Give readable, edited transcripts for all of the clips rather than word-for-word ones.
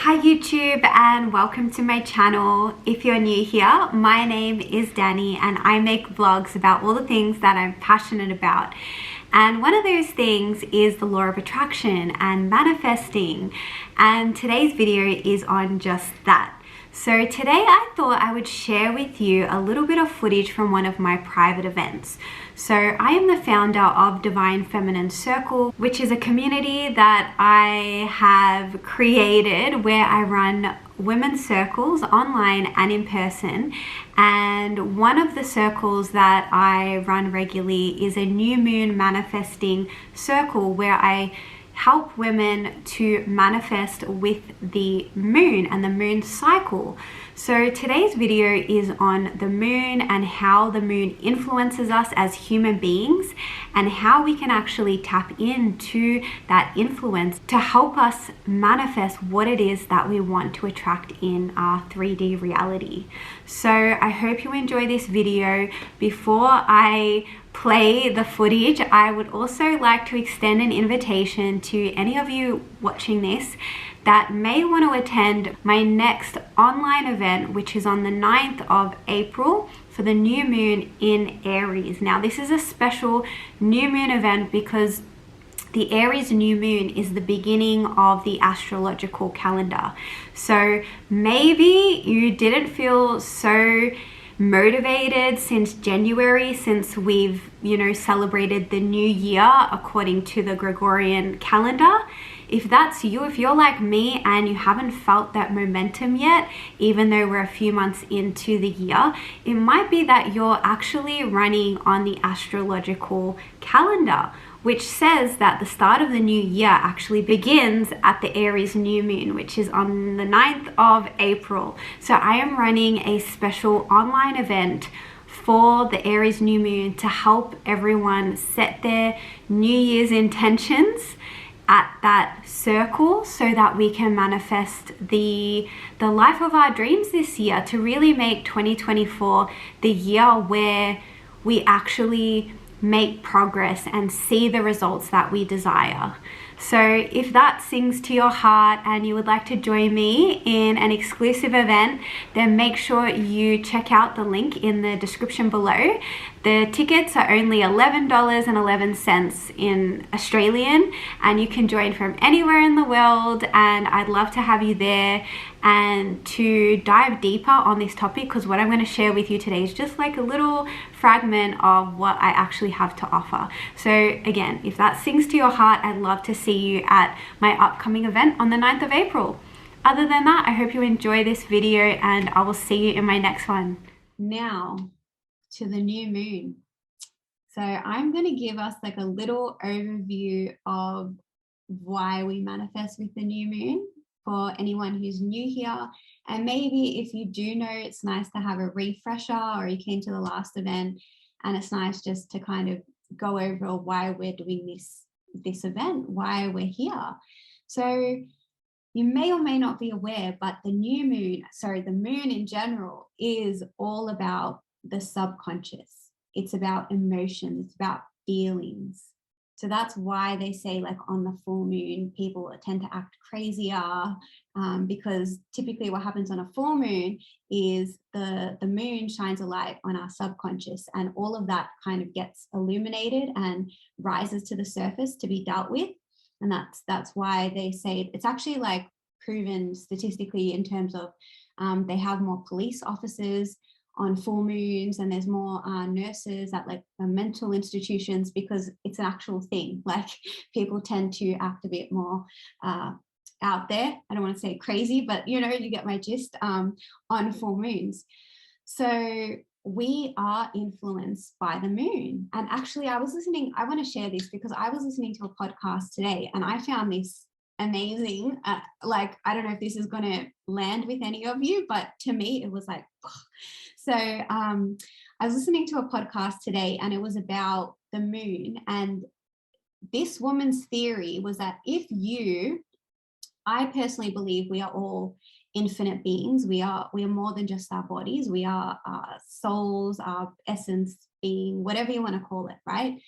Hi YouTube and welcome to my channel. If you're new here, my name is Danny and I make vlogs about all the things that I'm passionate about. And one of those things is the law of attraction and manifesting. And today's video is on just that. So today I thought I would share with you a little bit of footage from one of my private events. So I am the founder of Divine Feminine Circle, which is a community that I have created where I run women's circles online and in person. And one of the circles that I run regularly is a new moon manifesting circle where I help women to manifest with the moon and the moon cycle. So today's video is on the moon and how the moon influences us as human beings and how we can actually tap into that influence to help us manifest what it is that we want to attract in our 3D reality. So I hope you enjoy this video. Before I play the footage, I would also like to extend an invitation to any of you watching this that may want to attend my next online event, which is on the 9th of April for the new moon in Aries. Now, this is a special new moon event because the Aries new moon is the beginning of the astrological calendar. So maybe you didn't feel so motivated since January, since we've celebrated the new year according to the Gregorian calendar. If that's you, if you're like me and you haven't felt that momentum yet, even though we're a few months into the year, it might be that you're actually running on the astrological calendar, which says that the start of the new year actually begins at the Aries new moon, which is on the 9th of April. So I am running a special online event for the Aries new moon to help everyone set their New Year's intentions at that circle so that we can manifest the life of our dreams this year, to really make 2024 the year where we actually make progress and see the results that we desire. So if that sings to your heart and you would like to join me in an exclusive event, then make sure you check out the link in the description below. The tickets are only $11.11 in Australian, and you can join from anywhere in the world, and I'd love to have you there and to dive deeper on this topic, because what I'm going to share with you today is just like a little fragment of what I actually have to offer. So again, if that sings to your heart, I'd love to see you at my upcoming event on the 9th of April. Other than that, I hope you enjoy this video and I will see you in my next one. Now to the new moon. So I'm going to give us like a little overview of why we manifest with the new moon for anyone who's new here. And maybe if you do know, it's nice to have a refresher, or you came to the last event and it's nice just to kind of go over why we're doing this event, why we're here. So you may or may not be aware, but the moon in general is all about the subconscious. It's about emotions, it's about feelings. So that's why they say, like, on the full moon, people tend to act crazier, because typically what happens on a full moon is the moon shines a light on our subconscious, and all of that kind of gets illuminated and rises to the surface to be dealt with. And that's why they say it's actually like proven statistically in terms of they have more police officers on full moons, and there's more nurses at like mental institutions, because it's an actual thing. Like, people tend to act a bit more out there. I don't want to say crazy, but you get my gist, on full moons. So we are influenced by the moon. And actually I want to share this because I was listening to a podcast today and I found this amazing. Like, I don't know if this is going to land with any of you, but to me it was like, ugh. So I was listening to a podcast today and it was about the moon, and this woman's theory was that I personally believe we are all infinite beings. We are more than just our bodies. We are our souls, our essence, being, whatever you want to call it, right?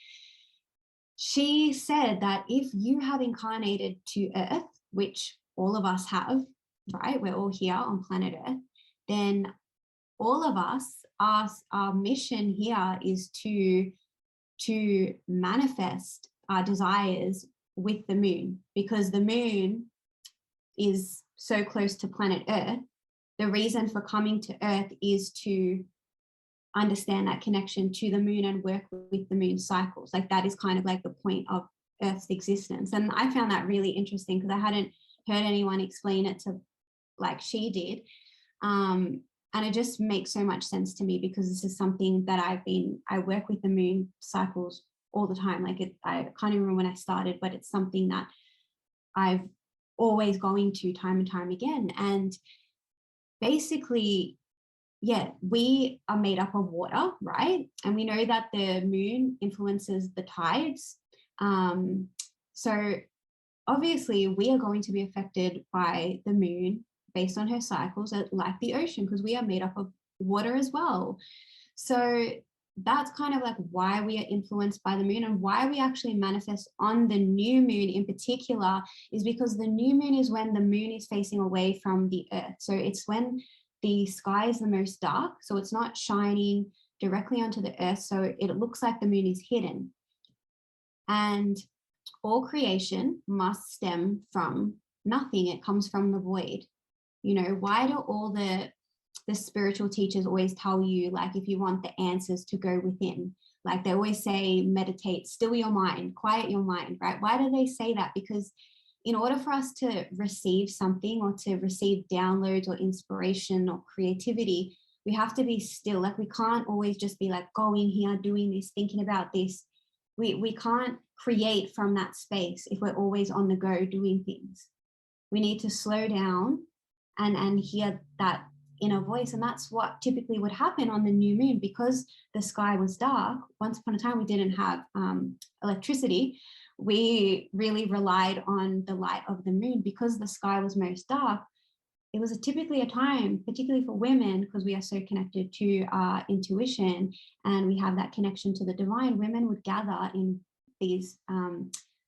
She said that if you have incarnated to Earth, which all of us have, right? We're all here on planet Earth. Then all of us, our mission here is to manifest our desires with the moon, because the moon is so close to planet Earth. The reason for coming to Earth is to understand that connection to the moon and work with the moon cycles. Like that is kind of like the point of Earth's existence. And I found that really interesting because I hadn't heard anyone explain it to like she did. And it just makes so much sense to me, because this is something that I work with the moon cycles all the time. Like I can't even remember when I started, but it's something that I've always going to time and time again. And basically, yeah, we are made up of water, right? And we know that the moon influences the tides. So obviously we are going to be affected by the moon based on her cycles, like the ocean, because we are made up of water as well. So that's kind of like why we are influenced by the moon, and why we actually manifest on the new moon in particular is because the new moon is when the moon is facing away from the earth. So it's when the sky is the most dark. So it's not shining directly onto the earth. So it looks like the moon is hidden. And all creation must stem from nothing. It comes from the void. You know, why do all the spiritual teachers always tell you, like, if you want the answers, to go within? Like they always say, meditate, still your mind, quiet your mind, right? Why do they say that? Because in order for us to receive something, or to receive downloads or inspiration or creativity, we have to be still. Like we can't always just be like going here, doing this, thinking about this. We can't create from that space if we're always on the go doing things. We need to slow down and hear that inner voice. And that's what typically would happen on the new moon, because the sky was dark. Once upon a time, we didn't have electricity. We really relied on the light of the moon. Because the sky was most dark, it was typically a time, particularly for women, because we are so connected to our intuition and we have that connection to the divine. Women would gather in these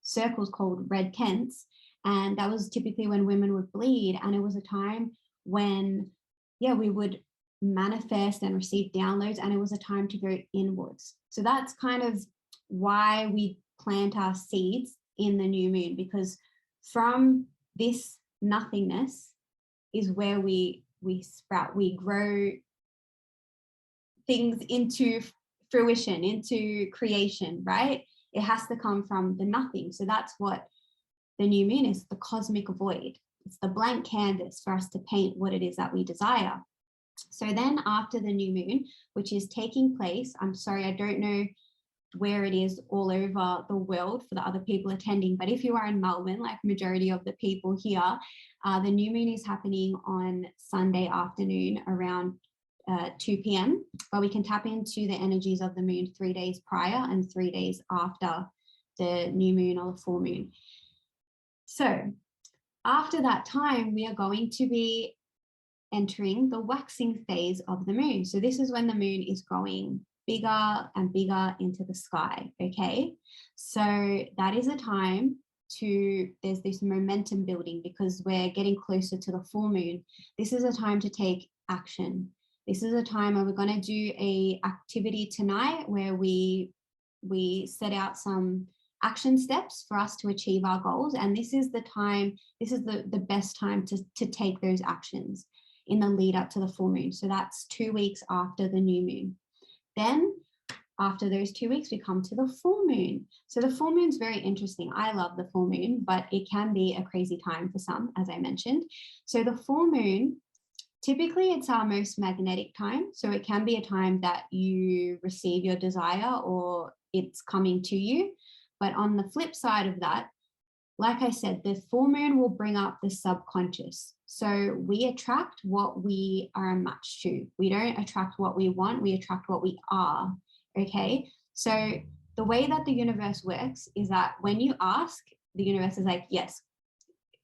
circles called red tents, and that was typically when women would bleed. And it was a time when, yeah, we would manifest and receive downloads, and it was a time to go inwards. So that's kind of why we plant our seeds in the new moon, because from this nothingness is where we sprout, we grow things into fruition, into creation, right? It has to come from the nothing. So that's what the new moon is, the cosmic void. It's the blank canvas for us to paint what it is that we desire. So then after the new moon, which is taking place, I'm sorry, I don't know where it is all over the world for the other people attending, but if you are in Melbourne, like majority of the people here, the new moon is happening on Sunday afternoon around 2 p.m, but we can tap into the energies of the moon 3 days prior and 3 days after the new moon or the full moon. So after that time, we are going to be entering the waxing phase of the moon. So this is when the moon is going bigger and bigger into the sky, okay? So that is a time there's this momentum building, because we're getting closer to the full moon. This is a time to take action. This is a time where we're going to do a activity tonight where we set out some action steps for us to achieve our goals. And this is the time, this is the best time to take those actions in the lead up to the full moon. So that's 2 weeks after the new moon. Then after those 2 weeks, we come to the full moon. So the full moon is very interesting. I love the full moon, but it can be a crazy time for some, as I mentioned. So the full moon, typically it's our most magnetic time. So it can be a time that you receive your desire or it's coming to you. But on the flip side of that, like I said, the full moon will bring up the subconscious. So we attract what we are a match to. We don't attract what we want, we attract what we are, okay? So the way that the universe works is that when you ask, the universe is like, yes,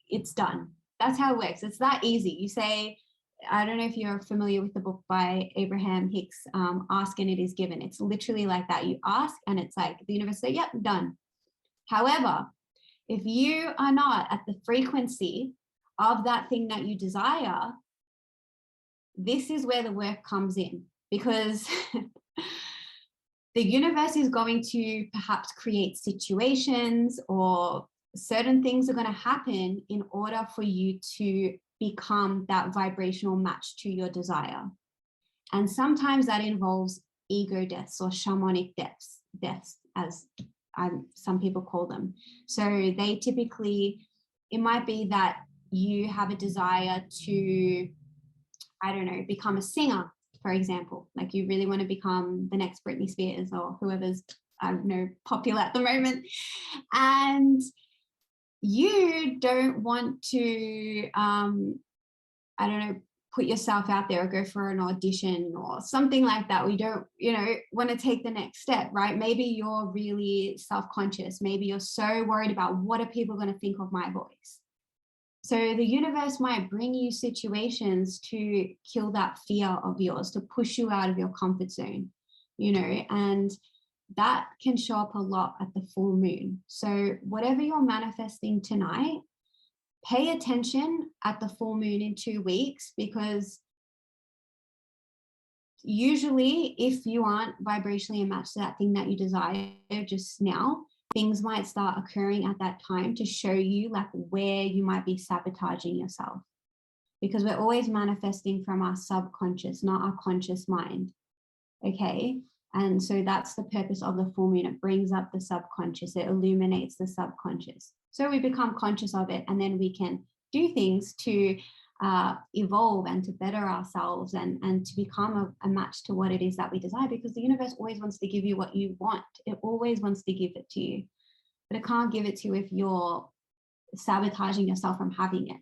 it's done. That's how it works. It's that easy. You say, I don't know if you're familiar with the book by Abraham Hicks, Ask and It Is Given. It's literally like that. You ask and it's like, the universe says, yep, done. However, if you are not at the frequency of that thing that you desire, this is where the work comes in, because the universe is going to perhaps create situations, or certain things are going to happen in order for you to become that vibrational match to your desire. And sometimes that involves ego deaths or shamanic deaths as some people call them. So they typically, it might be that you have a desire to, I don't know, become a singer, for example. Like you really want to become the next Britney Spears or whoever's, I don't know, popular at the moment. And you don't want to, I don't know, put yourself out there or go for an audition or something like that. We don't, want to take the next step, right? Maybe you're really self-conscious. Maybe you're so worried about what are people going to think of my voice. So the universe might bring you situations to kill that fear of yours, to push you out of your comfort zone, and that can show up a lot at the full moon. So whatever you're manifesting tonight, pay attention at the full moon in 2 weeks, because usually if you aren't vibrationally matched to that thing that you desire just now, things might start occurring at that time to show you like where you might be sabotaging yourself, because we're always manifesting from our subconscious, not our conscious mind. Okay. And so that's the purpose of the full moon. It brings up the subconscious. It illuminates the subconscious. So we become conscious of it, and then we can do things to evolve and to better ourselves and to become a match to what it is that we desire, because the universe always wants to give you what you want. It always wants to give it to you, but it can't give it to you if you're sabotaging yourself from having it.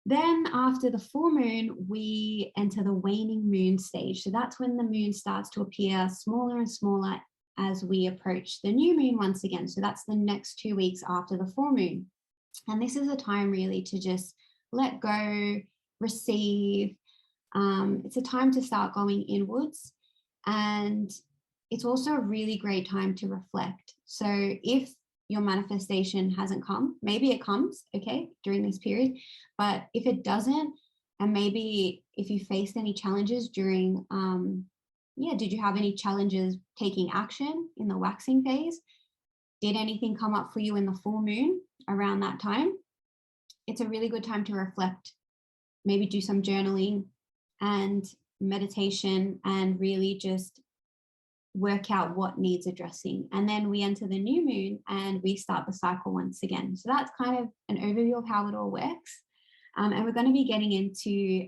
Then after the full moon, we enter the waning moon stage. So that's when the moon starts to appear smaller and smaller as we approach the new moon once again. So that's the next 2 weeks after the full moon. And this is a time really to just let go, receive. It's a time to start going inwards. And it's also a really great time to reflect. So if your manifestation hasn't come, maybe it comes, okay, during this period. But if it doesn't, and maybe if you faced any challenges during, did you have any challenges taking action in the waxing phase? Did anything come up for you in the full moon around that time? It's a really good time to reflect, maybe do some journaling and meditation, and really just work out what needs addressing. And then we enter the new moon and we start the cycle once again. So that's kind of an overview of how it all works. And we're going to be getting into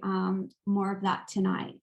more of that tonight.